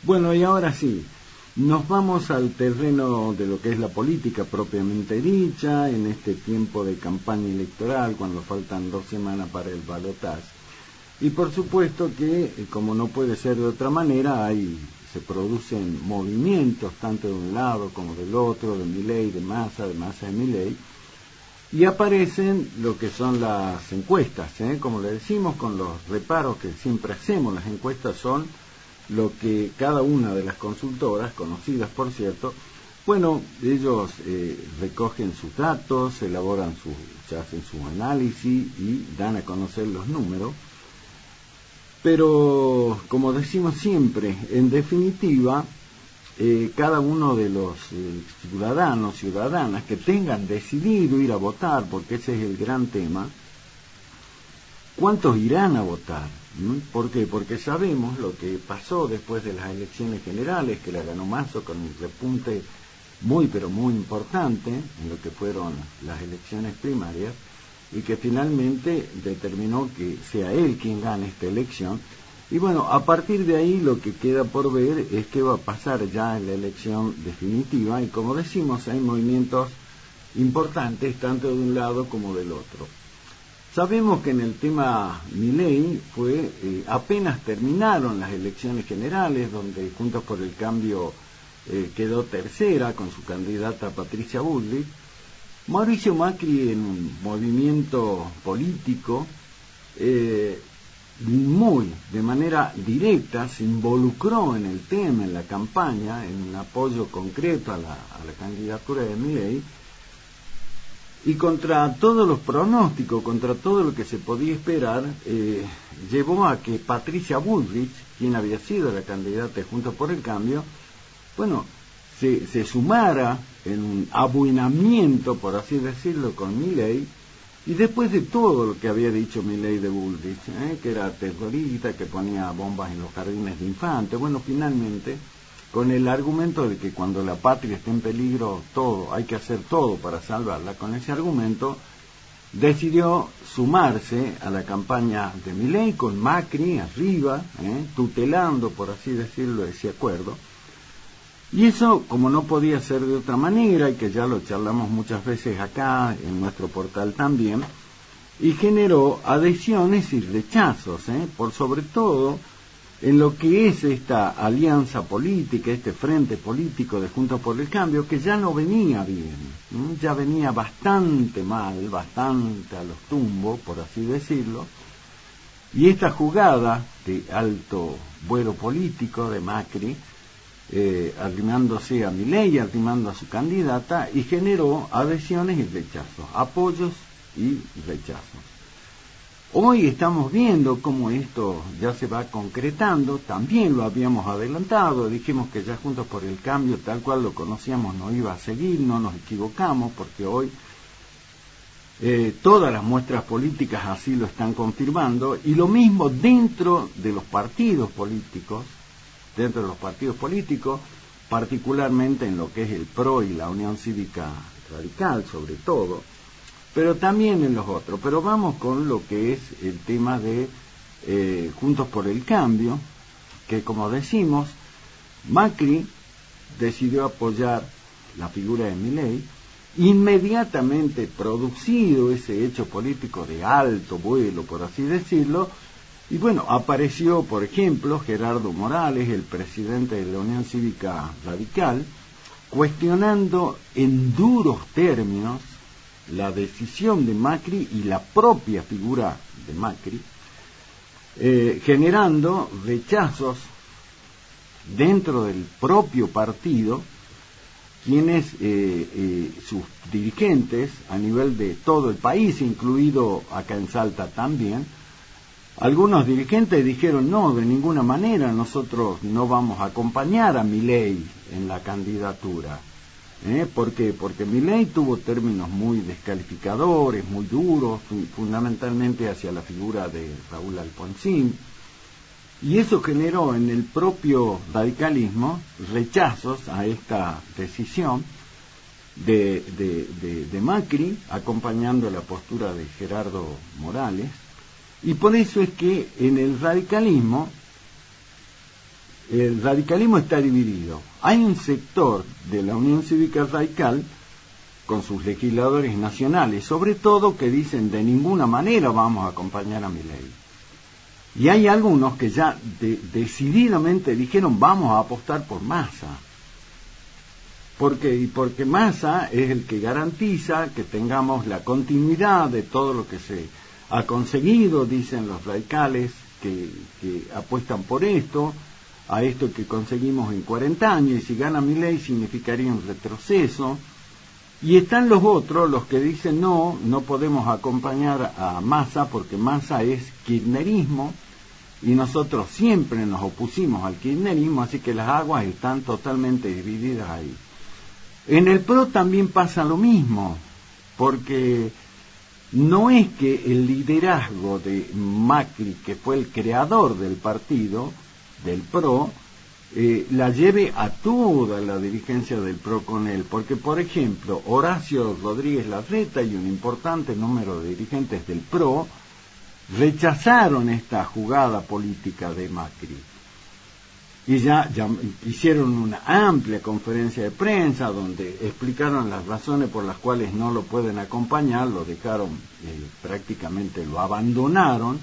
Bueno, y ahora sí, nos vamos al terreno de lo que es la política propiamente dicha, en este tiempo de campaña electoral, cuando faltan 2 semanas para el balotaje. Y por supuesto que, como no puede ser de otra manera, se producen movimientos, tanto de un lado como del otro, de Milei, de Massa de Milei, y aparecen lo que son las encuestas, como le decimos, con los reparos que siempre hacemos. Las encuestas son lo que cada una de las consultoras, conocidas por cierto, bueno, ellos recogen sus datos, hacen su análisis y dan a conocer los números. Pero, como decimos siempre, en definitiva, cada uno de los ciudadanas que tengan decidido ir a votar, porque ese es el gran tema, ¿cuántos irán a votar? ¿Por qué? Porque sabemos lo que pasó después de las elecciones generales, que la ganó Massa con un repunte muy, pero muy importante en lo que fueron las elecciones primarias, y que finalmente determinó que sea él quien gane esta elección. Y bueno, a partir de ahí lo que queda por ver es qué va a pasar ya en la elección definitiva, y como decimos, hay movimientos importantes tanto de un lado como del otro. Sabemos que en el tema Milei apenas terminaron las elecciones generales, donde Juntos por el Cambio quedó tercera con su candidata Patricia Bullrich. Mauricio Macri, en un movimiento político de manera directa, se involucró en el tema, en la campaña, en un apoyo concreto a la candidatura de Milei, y contra todos los pronósticos, contra todo lo que se podía esperar, llevó a que Patricia Bullrich, quien había sido la candidata de Juntos por el Cambio, bueno, se sumara en un abuenamiento, por así decirlo, con Milei, y después de todo lo que había dicho Milei de Bullrich, que era terrorista, que ponía bombas en los jardines de infantes, bueno, finalmente, con el argumento de que cuando la patria esté en peligro, hay que hacer todo para salvarla, con ese argumento decidió sumarse a la campaña de Milei, con Macri arriba, tutelando, por así decirlo, ese acuerdo. Y eso, como no podía ser de otra manera, y que ya lo charlamos muchas veces acá, en nuestro portal también, y generó adhesiones y rechazos, por sobre todo en lo que es esta alianza política, este frente político de Juntos por el Cambio, que ya no venía bien, ya venía bastante mal, bastante a los tumbos, por así decirlo, y esta jugada de alto vuelo político de Macri, arrimándose a Milei, arrimando a su candidata, y generó adhesiones y rechazos, apoyos y rechazos. Hoy estamos viendo cómo esto ya se va concretando. También lo habíamos adelantado, dijimos que ya Juntos por el Cambio, tal cual lo conocíamos, no iba a seguir, no nos equivocamos, porque hoy todas las muestras políticas así lo están confirmando, y lo mismo dentro de los partidos políticos, particularmente en lo que es el PRO y la Unión Cívica Radical, sobre todo, pero también en los otros. Pero vamos con lo que es el tema de Juntos por el Cambio, que, como decimos, Macri decidió apoyar la figura de Milei. Inmediatamente producido ese hecho político de alto vuelo, por así decirlo, y bueno, apareció, por ejemplo, Gerardo Morales, el presidente de la Unión Cívica Radical, cuestionando en duros términos la decisión de Macri y la propia figura de Macri, generando rechazos dentro del propio partido, quienes sus dirigentes a nivel de todo el país, incluido acá en Salta también, algunos dirigentes dijeron: no, de ninguna manera, nosotros no vamos a acompañar a Milei en la candidatura. ¿Por qué? Porque Milei tuvo términos muy descalificadores, muy duros, fundamentalmente hacia la figura de Raúl Alfonsín, y eso generó en el propio radicalismo rechazos a esta decisión de Macri, acompañando la postura de Gerardo Morales. Y por eso es que en el radicalismo el radicalismo está dividido. Hay un sector de la Unión Cívica Radical, con sus legisladores nacionales, sobre todo, que dicen de ninguna manera vamos a acompañar a Milei. Y hay algunos que ya decididamente dijeron vamos a apostar por Massa. ¿Por qué? Porque Massa es el que garantiza que tengamos la continuidad de todo lo que se ha conseguido, dicen los radicales que apuestan por esto, a esto que conseguimos en 40 años, y si gana Milei significaría un retroceso. Y están los otros, los que dicen no podemos acompañar a Massa porque Massa es kirchnerismo, y nosotros siempre nos opusimos al kirchnerismo, así que las aguas están totalmente divididas ahí. En el PRO también pasa lo mismo, porque no es que el liderazgo de Macri, que fue el creador del partido, del PRO, la lleve a toda la dirigencia del PRO con él, porque por ejemplo Horacio Rodríguez Larreta y un importante número de dirigentes del PRO rechazaron esta jugada política de Macri y ya hicieron una amplia conferencia de prensa donde explicaron las razones por las cuales no lo pueden acompañar, lo dejaron, prácticamente lo abandonaron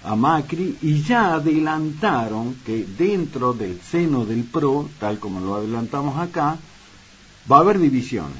a Macri, y ya adelantaron que dentro del seno del PRO, tal como lo adelantamos acá, va a haber divisiones.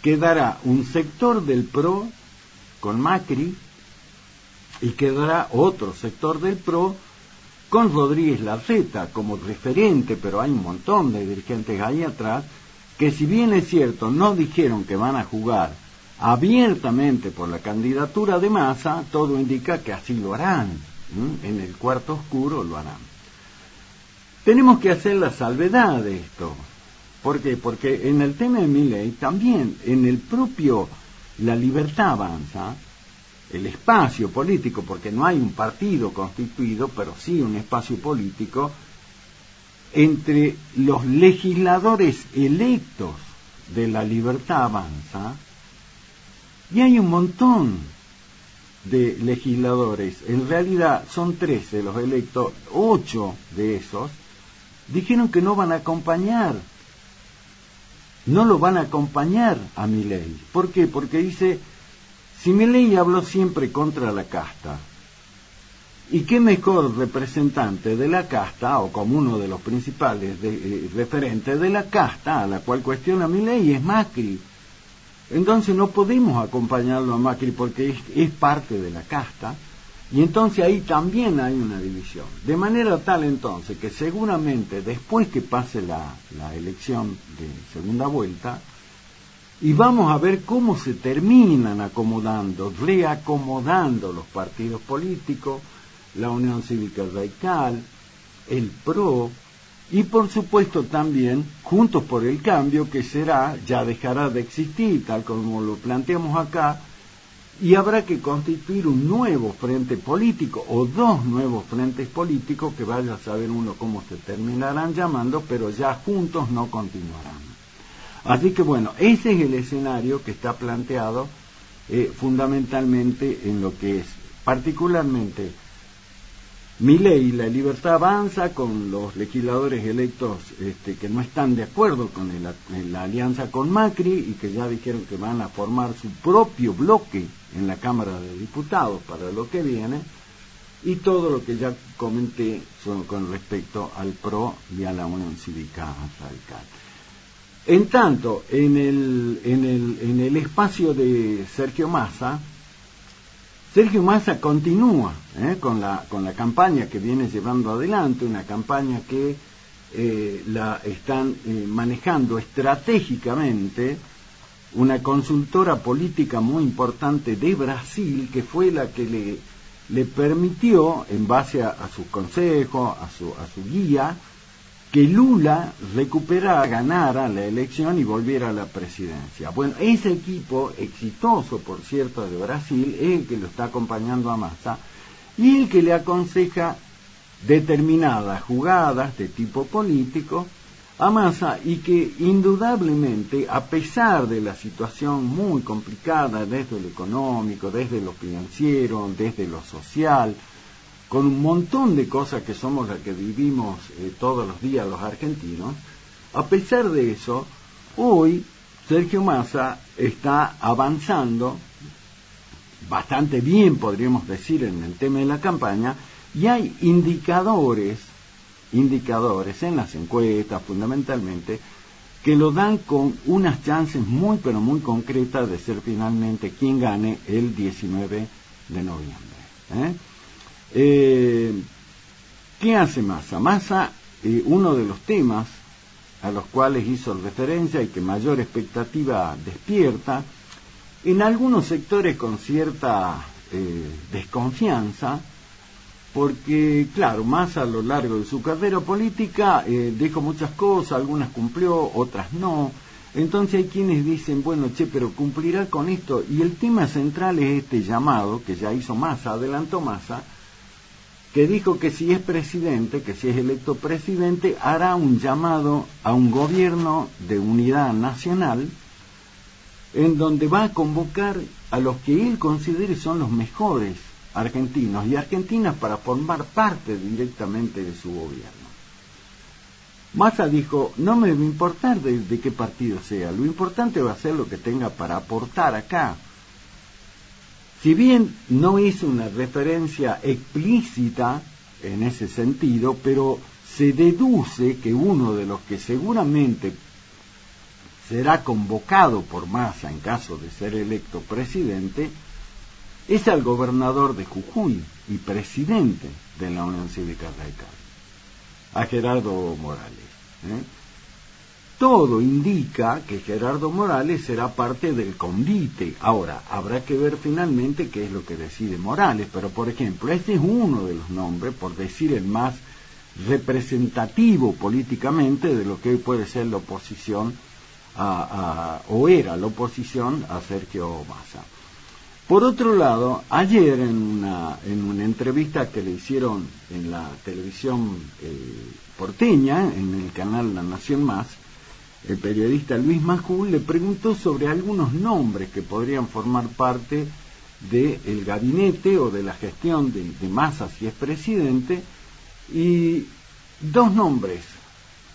Quedará un sector del PRO con Macri y quedará otro sector del PRO con Rodríguez Larreta como referente, pero hay un montón de dirigentes ahí atrás que, si bien es cierto, no dijeron que van a jugar abiertamente por la candidatura de Massa, todo indica que así lo harán. En el cuarto oscuro lo harán. Tenemos que hacer la salvedad de esto. ¿Por qué? Porque en el tema de Milei, también en el propio La Libertad Avanza, el espacio político, porque no hay un partido constituido, pero sí un espacio político, entre los legisladores electos de La Libertad Avanza, y hay un montón de legisladores, en realidad son 13 los electos, 8 de esos dijeron que no van a acompañar, no lo van a acompañar a Milei. ¿Por qué? Porque dice, si Milei habló siempre contra la casta, y qué mejor representante de la casta, o como uno de los principales referentes de la casta, a la cual cuestiona Milei, es Macri. Entonces no podemos acompañarlo a Macri porque es parte de la casta, y entonces ahí también hay una división. De manera tal entonces que seguramente después que pase la elección de segunda vuelta, y vamos a ver cómo se terminan reacomodando los partidos políticos, la Unión Cívica Radical, el PRO, y por supuesto también Juntos por el Cambio, que ya dejará de existir, tal como lo planteamos acá, y habrá que constituir un nuevo frente político, o dos nuevos frentes políticos, que vaya a saber uno cómo se terminarán llamando, pero ya juntos no continuarán. Así que bueno, ese es el escenario que está planteado fundamentalmente en lo que es particularmente Milei. La Libertad Avanza, con los legisladores electos que no están de acuerdo con la alianza con Macri, y que ya dijeron que van a formar su propio bloque en la Cámara de Diputados para lo que viene, y todo lo que ya comenté con respecto al PRO y a la Unión Cívica Radical. En tanto, en el espacio de Sergio Massa continúa con la campaña que viene llevando adelante, una campaña que la están manejando estratégicamente una consultora política muy importante de Brasil, que fue la que le permitió, en base a sus consejos, a su guía, que Lula ganara la elección y volviera a la presidencia. Bueno, ese equipo exitoso, por cierto, de Brasil, es el que lo está acompañando a Massa, y el que le aconseja determinadas jugadas de tipo político a Massa, y que indudablemente, a pesar de la situación muy complicada desde lo económico, desde lo financiero, desde lo social, con un montón de cosas que somos las que vivimos todos los días los argentinos, a pesar de eso, hoy Sergio Massa está avanzando bastante bien, podríamos decir, en el tema de la campaña, y hay indicadores en las encuestas fundamentalmente, que lo dan con unas chances muy pero muy concretas de ser finalmente quien gane el 19 de noviembre. ¿Qué hace Massa? Massa, uno de los temas a los cuales hizo referencia y que mayor expectativa despierta, en algunos sectores con cierta desconfianza, porque, claro, Massa a lo largo de su carrera política dijo muchas cosas, algunas cumplió, otras no. Entonces hay quienes dicen, bueno, pero cumplirá con esto. Y el tema central es este llamado que ya hizo Massa, adelantó Massa, que dijo que si es presidente, que si es electo presidente, hará un llamado a un gobierno de unidad nacional, en donde va a convocar a los que él considere son los mejores argentinos y argentinas para formar parte directamente de su gobierno. Massa dijo, no me va a importar de qué partido sea, lo importante va a ser lo que tenga para aportar acá. Si bien no hizo una referencia explícita en ese sentido, pero se deduce que uno de los que seguramente será convocado por Massa en caso de ser electo presidente es al gobernador de Jujuy y presidente de la Unión Cívica Radical, a Gerardo Morales. Todo indica que Gerardo Morales será parte del convite. Ahora, habrá que ver finalmente qué es lo que decide Morales, pero por ejemplo, este es uno de los nombres, por decir el más representativo políticamente de lo que hoy puede ser la oposición o era la oposición a Sergio Massa. Por otro lado, ayer en una entrevista que le hicieron en la televisión porteña, en el canal La Nación Más, el periodista Luis Majul le preguntó sobre algunos nombres que podrían formar parte del gabinete o de la gestión de Massa si es presidente, y dos nombres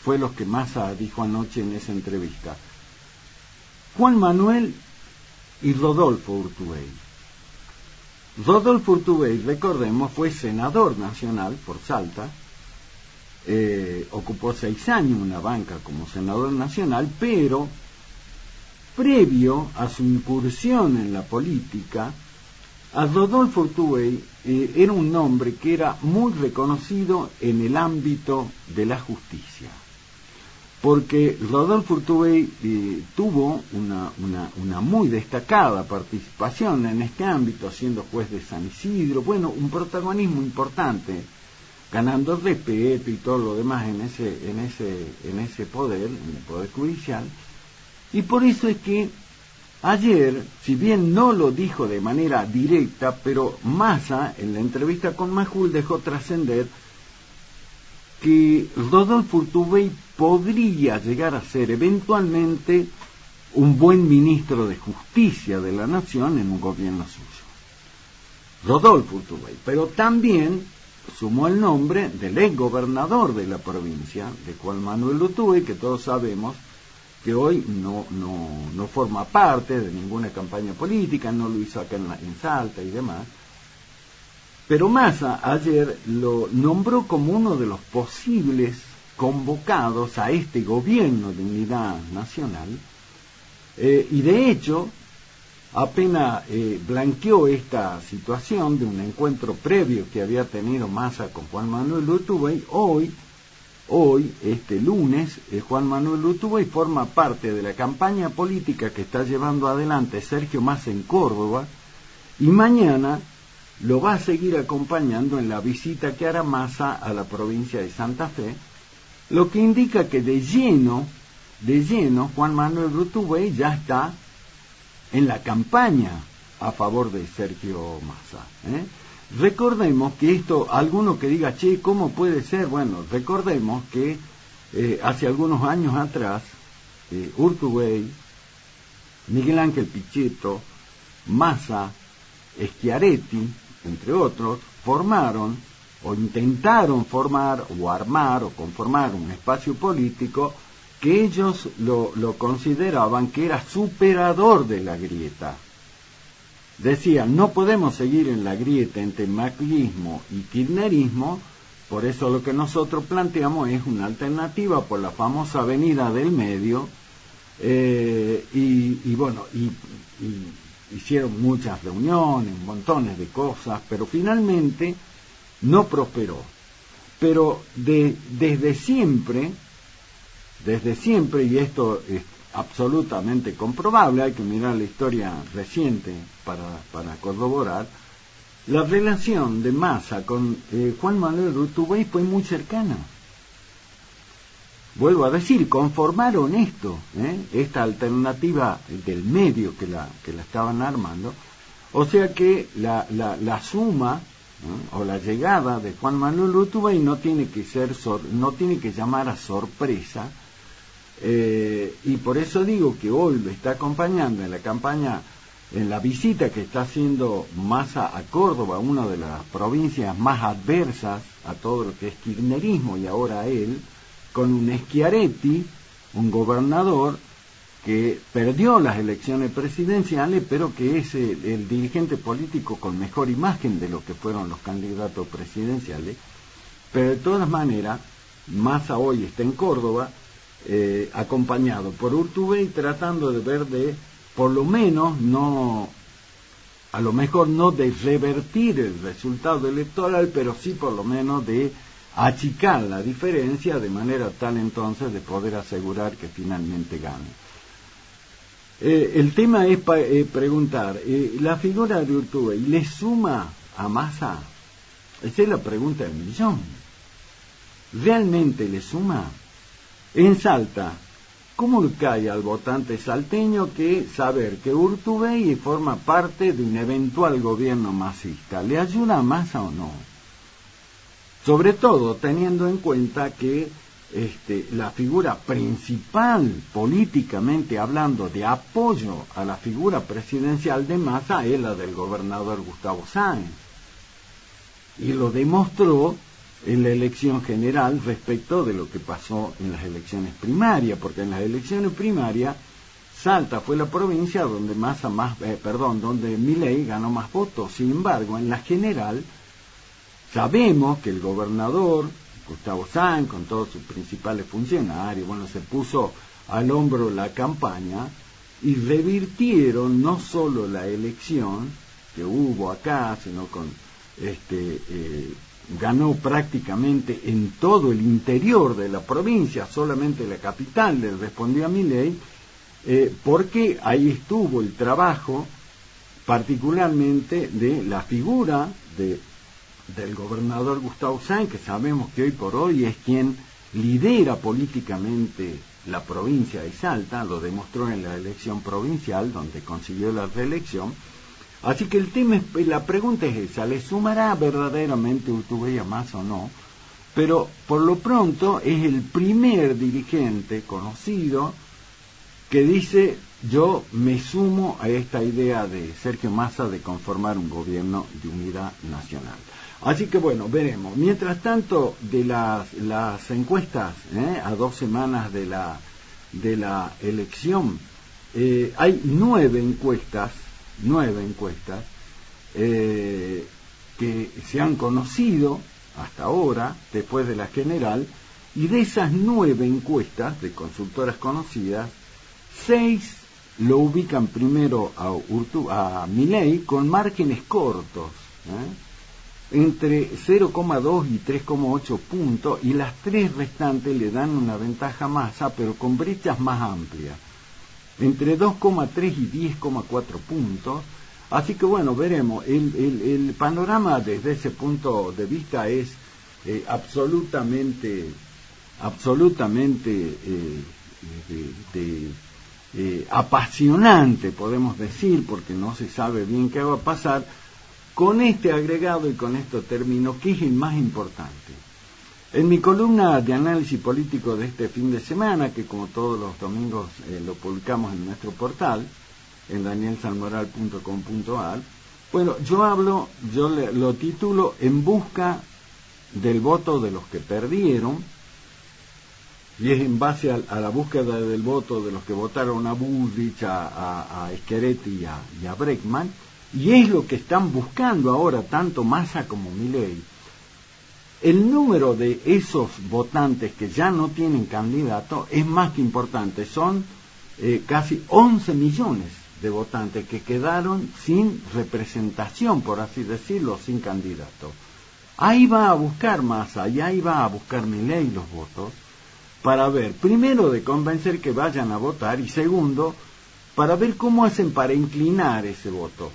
fue los que Massa dijo anoche en esa entrevista: Juan Manuel y Rodolfo Urtubey. Rodolfo Urtubey, recordemos, fue senador nacional por Salta, ocupó 6 años una banca como senador nacional, pero previo a su incursión en la política, a Rodolfo Urtubey era un nombre que era muy reconocido en el ámbito de la justicia, porque Rodolfo Urtubey tuvo una muy destacada participación en este ámbito, siendo juez de San Isidro, bueno, un protagonismo importante, ganando respeto y todo lo demás en ese poder, en el poder judicial. Y por eso es que ayer, si bien no lo dijo de manera directa, pero Massa en la entrevista con Majul dejó trascender que Rodolfo Urtubey podría llegar a ser eventualmente un buen ministro de Justicia de la Nación en un gobierno suyo. Rodolfo Urtubey, pero también sumó el nombre del ex gobernador de la provincia, de Juan Manuel Urtubey, que todos sabemos que hoy no forma parte de ninguna campaña política, no lo hizo acá en Salta y demás. Pero Massa ayer lo nombró como uno de los posibles convocados a este gobierno de unidad nacional, y de hecho apenas blanqueó esta situación de un encuentro previo que había tenido Massa con Juan Manuel Urtubey. Hoy, este lunes, Juan Manuel Urtubey forma parte de la campaña política que está llevando adelante Sergio Massa en Córdoba, y mañana lo va a seguir acompañando en la visita que hará Massa a la provincia de Santa Fe, lo que indica que de lleno, Juan Manuel Urtubey ya está en la campaña a favor de Sergio Massa. Recordemos que esto, alguno que diga, ¿cómo puede ser? Bueno, recordemos que hace algunos años atrás, Urtubey, Miguel Ángel Pichetto, Massa, Schiaretti, entre otros, formaron o intentaron formar o armar o conformar un espacio político que ellos lo consideraban que era superador de la grieta. Decían, no podemos seguir en la grieta entre macrismo y kirchnerismo, por eso lo que nosotros planteamos es una alternativa por la famosa avenida del medio, y hicieron muchas reuniones, montones de cosas, pero finalmente no prosperó. Pero desde siempre, y esto es absolutamente comprobable, hay que mirar la historia reciente para corroborar, la relación de Massa con Juan Manuel Urtubey fue muy cercana. Vuelvo a decir, conformaron esta alternativa del medio que la estaban armando, o sea que la suma o la llegada de Juan Manuel Urtubey no tiene que llamar a sorpresa, y por eso digo que hoy lo está acompañando en la campaña, en la visita que está haciendo Massa a Córdoba, una de las provincias más adversas a todo lo que es kirchnerismo, y ahora a él, con un Schiaretti, un gobernador que perdió las elecciones presidenciales, pero que es el dirigente político con mejor imagen de lo que fueron los candidatos presidenciales. Pero de todas maneras, Massa hoy está en Córdoba, acompañado por Urtubey, tratando de ver por lo menos, a lo mejor no de revertir el resultado electoral, pero sí por lo menos de achicar la diferencia, de manera tal entonces de poder asegurar que finalmente gane. El tema es preguntar, ¿la figura de Urtubey le suma a Massa? Esa es la pregunta del millón. ¿Realmente le suma? En Salta, ¿cómo le cae al votante salteño que saber que Urtubey forma parte de un eventual gobierno masista? ¿Le ayuda a Massa o no? Sobre todo teniendo en cuenta que la figura principal, políticamente hablando, de apoyo a la figura presidencial de Massa es la del gobernador Gustavo Sáenz. Y lo demostró en la elección general respecto de lo que pasó en las elecciones primarias, porque en las elecciones primarias Salta fue la provincia donde donde Milei ganó más votos. Sin embargo, en la general sabemos que el gobernador Gustavo Sáenz, con todos sus principales funcionarios, se puso al hombro la campaña y revirtieron no solo la elección que hubo acá, sino con ganó prácticamente en todo el interior de la provincia, solamente la capital le respondió a Milei, porque ahí estuvo el trabajo particularmente de la figura del gobernador Gustavo Sáenz, que sabemos que hoy por hoy es quien lidera políticamente la provincia de Salta, lo demostró en la elección provincial donde consiguió la reelección. Así que la pregunta es esa, ¿le sumará verdaderamente Urtubey a Massa o no? Pero por lo pronto es el primer dirigente conocido que dice, yo me sumo a esta idea de Sergio Massa de conformar un gobierno de unidad nacional. Así que veremos. Mientras tanto, de las encuestas, a 2 semanas de la elección, hay 9 encuestas que se han conocido hasta ahora, después de la general, y de esas 9 encuestas de consultoras conocidas, 6 lo ubican primero a Milei con márgenes cortos, entre 0,2 y 3,8 puntos, y las 3 restantes le dan una ventaja a Massa, pero con brechas más amplias, entre 2,3 y 10,4 puntos. Así que veremos. El panorama desde ese punto de vista es absolutamente apasionante, podemos decir, porque no se sabe bien qué va a pasar. Con este agregado y con esto termino, que es el más importante. En mi columna de análisis político de este fin de semana, que como todos los domingos lo publicamos en nuestro portal, en danielsalmoral.com.ar, yo lo titulo En busca del voto de los que perdieron, y es en base a la búsqueda del voto de los que votaron a Bullrich, a Schiaretti y a Bregman, y es lo que están buscando ahora tanto Massa como Milei. El número de esos votantes que ya no tienen candidato es más que importante, son casi 11 millones de votantes que quedaron sin representación, por así decirlo, sin candidato. Ahí va a buscar Massa y ahí va a buscar Milei los votos, para ver, primero, de convencer que vayan a votar, y segundo, para ver cómo hacen para inclinar ese voto.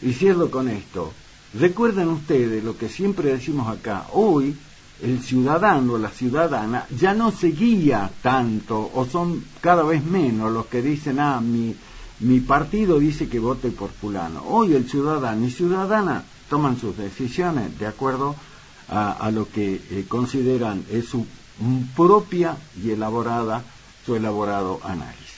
Y cierro con esto. Recuerden ustedes lo que siempre decimos acá: hoy el ciudadano, la ciudadana, ya no se guía tanto, o son cada vez menos los que dicen, mi partido dice que vote por fulano. Hoy el ciudadano y ciudadana toman sus decisiones de acuerdo a lo que consideran es su propia y su elaborado análisis.